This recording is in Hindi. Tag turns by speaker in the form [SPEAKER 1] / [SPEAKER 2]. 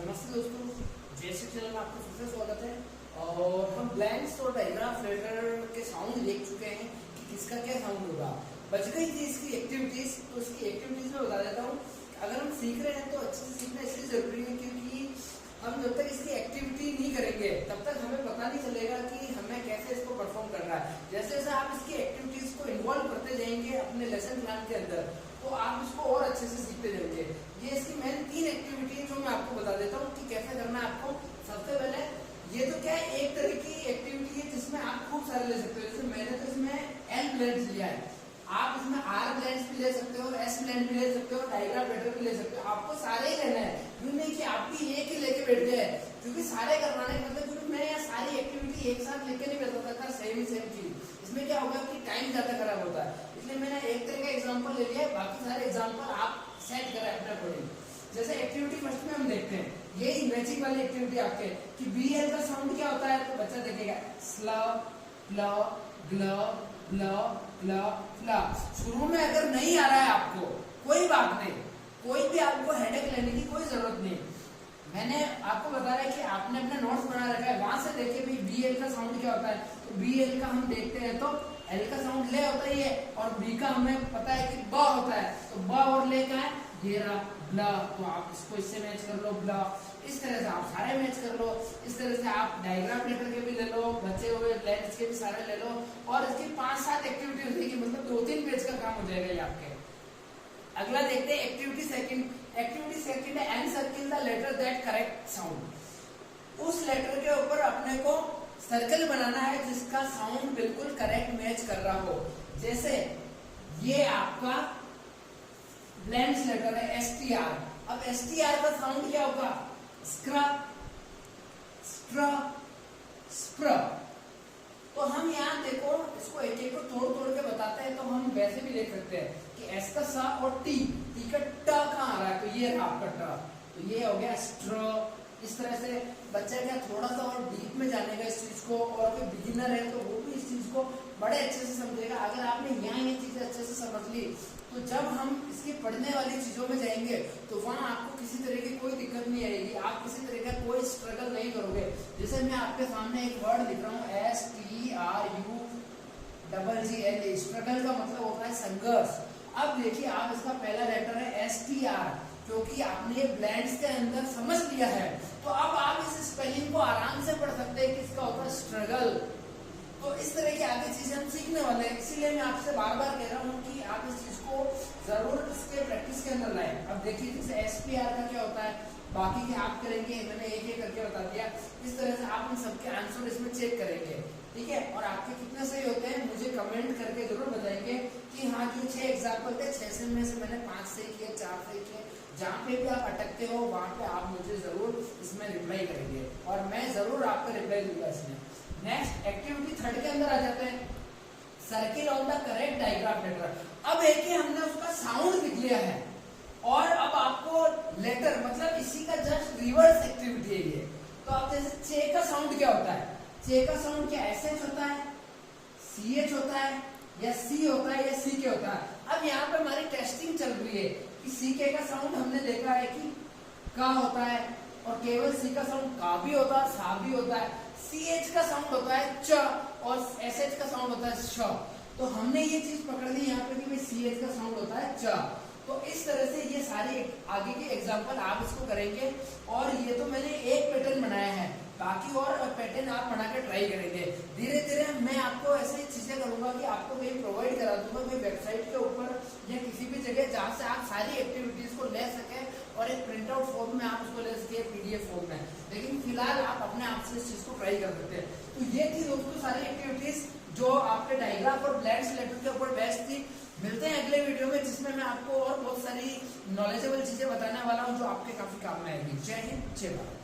[SPEAKER 1] नमस्ते दोस्तों, जैसे चैनल में आपका फिर से स्वागत है। और हम ब्लैंक्स और डायग्राफ लेटर के साउंड देख चुके हैं कि किसका क्या साउंड होगा। बच गई थी इसकी एक्टिविटीज, तो इसकी एक्टिविटीज में बता देता हूँ। अगर हम सीख रहे हैं तो अच्छे से सीखना इसलिए जरूरी है क्योंकि हम जब तक इसकी एक्टिविटी नहीं करेंगे तब तक हमें पता नहीं चलेगा कि हमें कैसे इसको परफॉर्म करना है। जैसे जैसे आप इसकी एक्टिविटीज को इन्वॉल्व करते जाएंगे अपने लेसन प्लान के अंदर, तो आप इसको और अच्छे से सीखते जाएंगे। ये इसकी मेन 3 एक्टिविटी जो मैं आपको बता देता हूँ कि कैसे करना है आपको। सबसे पहले ये तो क्या है, एक तरह की एक्टिविटी है जिसमें आप खूब सारे ले सकते हो। जैसे मैंने तो इसमें एल ब्लेंड्स लिया है, आप इसमें आर ब्लेंड्स भी ले सकते हो, एस ब्लेंड भी ले सकते हो, डायग्राफ लेटर भी ले सकते हो। आपको सारे ही लेना है, यूं नहीं कि आप भी एक ही लेके बैठ गए, क्योंकि सारे करवाने मतलब क्योंकि मैं यहाँ सारी एक्टिविटी एक साथ लेके नहीं बैठा सकता सेम चीज। इसमें क्या होगा कि टाइम ज्यादा खराब होता है, इसलिए मैंने एक तरह का एग्जाम्पल ले लिया है, बाकी सारे एग्जाम्पल आप सेट करें अपने अकॉर्डिंग। जैसे एक्टिविटी फर्स्ट में हम देखते हैं, ये इमेजिंग वाली एक्टिविटी आपके कि बी एल का साउंड क्या होता है, तो बच्चा देखेगा स्ल प्ल ग्ल ब्ल ग्ल फ्ला। शुरू में अगर नहीं आ रहा है आपको कोई बात नहीं, कोई भी आपको हेडेक लेने की कोई जरूरत नहीं। मैंने आपको बताया है कि आपने अपना नोट्स बना रखा है, वहां से देखिए भाई बी एल का साउंड क्या होता है। तो बी एल का हम देखते हैं तो एल का साउंड ले होता ही है और बी का हमें पता है कि ब होता है, तो ब और ले का है ये रहा ब्ला। तो आप इसको इससे मैच कर लो ब्ला, इस तरह से आप सारे मैच कर लो। इस तरह से आप डायग्राफ लेटर के भी ले लो, बचे हुए ब्लैंक्स के भी सारे ले लो, और इसकी 5-7 एक्टिविटी हो जाएगी, मतलब 2-3 पेज का काम हो जाएगा ये आपके। अगला देखते हैं एक्टिविटी सेकंड। एक्टिविटी सेकंड है encircle the letter that correct sound. उस लेटर के ऊपर अपने को सर्कल बनाना है जिसका साउंड बिल्कुल करेक्ट मैच कर रहा हो। जैसे ये आपका ब्लैंक्स लेटर है एस टी आर। अब एस टी आर का साउंड क्या होगा, स्क्र स्ट्र स्प्र। तो हम यहाँ देखो इसको एक एक को तोड़ तोड़ के बताते हैं, तो हम वैसे भी देख सकते हैं कि एस का सा और टी का ट कहाँ आ रहा है, तो ये आपका ट, तो ये हो गया स्ट्र। इस तरह से बच्चा क्या थोड़ा सा और डीप में जानेगा इस चीज को, और कोई बिगिनर है तो वो भी इस चीज को बड़े अच्छे से समझेगा। अगर आपने यहाँ ये चीजें अच्छे से समझ ली तो जब हम इसकी पढ़ने वाली चीजों में जाएंगे तो वहां आपको किसी तरह की कोई दिक्कत नहीं आएगी, आप किसी तरह का कोई स्ट्रगल नहीं करोगे। जैसे मैं आपके सामने एक वर्ड लिख रहा हूँ STRUGGL। स्ट्रगल का मतलब होता है संघर्ष। अब देखिए आप इसका पहला लेटर है STR, क्योंकि आपने ब्लैंक्स के अंदर समझ लिया है, तो अब आप इस स्पेलिंग को आराम से पढ़ सकते हैं कि इसका होता है स्ट्रगल। तो इस तरह की आगे चीजें हम सीखने वाले हैं, इसीलिए मैं आपसे बार बार कह रहा हूँ कि आप इस चीज को जरूर इसके प्रैक्टिस के अंदर लाएं। अब देखिए जैसे SPR का क्या होता है, बाकी के आप करेंगे, मैंने एक एक करके बता दिया। इस तरह से आप उन सबके आंसर इसमें चेक करेंगे, ठीक है। और आपके कितने सही होते हैं मुझे कमेंट करके जरूर बताएंगे कि हाँ जो 6 एग्जाम्पल थे 6 में से मैंने 5 सही किए, 4 सही किए। जहाँ पे भी आप अटकते हो वहां पे आप मुझे जरूर इसमें रिप्लाई करेंगे और मैं जरूर आपको रिप्लाई दूंगा इसमें। नेक्स्ट एक्टिविटी थर्ड के अंदर आ जाते हैं, circle on the correct digraph letter. अब एक ही हमने उसका साउंड लिख लिया है और अब आपको लेटर मतलब इसी का जस्ट रिवर्स एक्टिविटी है ये। तो अब जैसे चे का साउंड क्या होता है, चे का साउंड क्या SH होता है, CH होता है, या C होता है, या CK होता है। अब यहाँ पे हमारी टेस्टिंग चल रही है कि CK का साउंड हमने देखा है कि का होता है, और केवल C का साउंड का भी होता है, सा भी होता है। CH का साउंड होता है च और SH का साउंड होता है श। तो हमने ये चीज पकड़ ली यहाँ पे कि भाई CH का साउंड होता है च। तो इस तरह से ये सारे आगे के एग्जाम्पल आप इसको करेंगे। और ये तो मैंने एक पैटर्न बनाया है, बाकी और पैटर्न आप बना के ट्राई करेंगे। धीरे धीरे मैं आपको ऐसी चीजें करूंगा कि आपको कहीं प्रोवाइड करा दूंगा कोई वेबसाइट के ऊपर या किसी भी जगह जहाँ से आप सारी एक्टिविटीज को ले सके और एक प्रिंट आउट फॉर्म में आप उसको ले सके PDF फॉर्म में। लेकिन फिलहाल आप अपने आप से इस चीज को ट्राई कर सकते हैं। तो ये थी दोस्तों सारी एक्टिविटीज जो आपके डायग्राफ और ब्लैंक्स लेटर के ऊपर बेस्ट थी। मिलते हैं अगले वीडियो में जिसमें मैं आपको और बहुत सारी नॉलेजेबल चीजें बताने वाला हूँ जो आपके काफी काम में आएगी। जय हिंद, जय भारत।